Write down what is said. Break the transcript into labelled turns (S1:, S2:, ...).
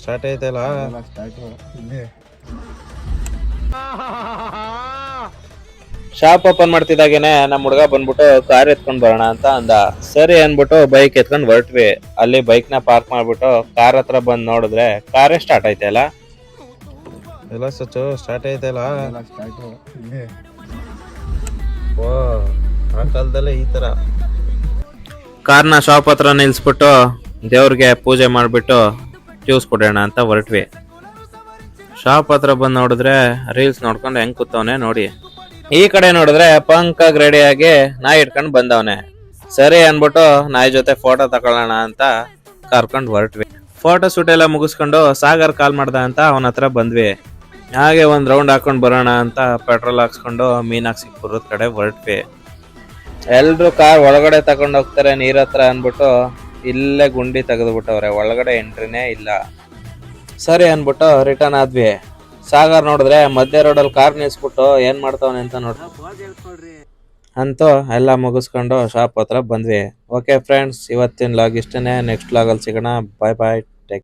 S1: Start ಐತಲ್ಲ shop open ಮಾಡ್ತಿದ್ದಾಗೇನೆ ನಮ್ಮ ಹುಡುಗ ಬಂದ್ಬಿಟ್ಟು ಕಾರ್ ಎತ್ಕೊಂಡ್ ಬರೋಣ ಅಂತ ಅಂದ. ಸರಿ ಅನ್ಬಿಟ್ಟು ಬೈಕ್ ಎತ್ಕೊಂಡ್ ಹೊರಟ್ವಿ. ಅಲ್ಲಿ ಬೈಕ್ ನ ಪಾರ್ಕ್ ಮಾಡ್ಬಿಟ್ಟು ಕಾರ್ ಹತ್ರ ಬಂದ್ ನೋಡಿದ್ರೆ ಕಾರೇ ಸ್ಟಾರ್ಟ್ ಐತಲ್ಲ. ಎಲ್ಲ ಸ್ವಚ್ಛ ಸ್ಟಾರ್ಟ್ ಐತಲ್ಲ. ಓ ಆ ಕಾಲದಲ್ಲೇ ಈ ತರ ಕಾರ್ನ ಶಾಪ್ ಹತ್ರ ನಿಲ್ಸ್ಬಿಟ್ಟು ದೇವ್ರಿಗೆ ಪೂಜೆ ಮಾಡ್ಬಿಟ್ಟು ಜ್ಯೂಸ್ ಕೊಡೋಣ ಅಂತ ಹೊರಟ್ವಿ. ಶಾಪ್ ಹತ್ರ ಬಂದ್ ನೋಡಿದ್ರೆ ರೀಲ್ಸ್ ನೋಡ್ಕೊಂಡು ಹೆಂಗ್ ಕೂತವನೆ ನೋಡಿ. ಈ ಕಡೆ ನೋಡಿದ್ರೆ ಪಂಕಾಗ್ ರೆಡಿ ಆಗಿ ನಾಯಿ ಇಟ್ಕೊಂಡ್ ಬಂದವನೆ. ಸರಿ ಅನ್ಬಿಟ್ಟು ನಾಯಿ ಜೊತೆ ಫೋಟೋ ತಗೊಳ್ಳೋಣ ಅಂತ ಕರ್ಕೊಂಡ್ ಹೊರಟ್ವಿ. ಫೋಟೋ ಶೂಟ್ ಎಲ್ಲ ಮುಗಿಸ್ಕೊಂಡು ಸಾಗರ್ ಕಾಲ್ ಮಾಡ್ದ ಅಂತ ಅವನ ಹತ್ರ ಬಂದ್ವಿ. ಹಾಗೆ ಒಂದ್ ರೌಂಡ್ ಹಾಕೊಂಡ್ ಬರೋಣ ಅಂತ ಪೆಟ್ರೋಲ್ ಹಾಕ್ಸ್ಕೊಂಡು ಮೀನಾಕ್ಷಿಪುರದ ಕಡೆ ಹೊರಟ್ವಿ. ಎಲ್ರು ಕಾರ್ ಒಳಗಡೆ ತಗೊಂಡ್ ಹೋಗ್ತಾರೆ ನೀರ್ ಹತ್ರ ಅನ್ಬಿಟ್ಟು ಇಲ್ಲೇ ಗುಂಡಿ ತೆಗೆದ್ಬಿಟ್ಟವ್ರೆ, ಒಳಗಡೆ ಎಂಟ್ರಿನೇ ಇಲ್ಲ. ಸರಿ ಅನ್ಬಿಟ್ಟು ರಿಟರ್ನ್ ಆದ್ವಿ. ಸಾಗರ್ ನೋಡಿದ್ರೆ ಮಧ್ಯ ರೋಡಲ್ಲಿ ಕಾರ್ ನಿಲ್ಸ್ಬಿಟ್ಟು ಏನ್ ಮಾಡ್ತಾವನೆ ಅಂತ ನೋಡ್ರಿ ಅಂತೂ ಎಲ್ಲ ಮುಗಿಸ್ಕೊಂಡು ಶಾಪ್ ಹತ್ರ ಬಂದ್ವಿ. ಓಕೆ ಫ್ರೆಂಡ್ಸ್, ಇವತ್ತಿನ ಲಾಗ್ ಇಷ್ಟನೇ. ನೆಕ್ಸ್ಟ್ ಲಾಗಲ್ಲಿ ಸಿಗೋಣ. ಬಾಯ್ ಬಾಯ್.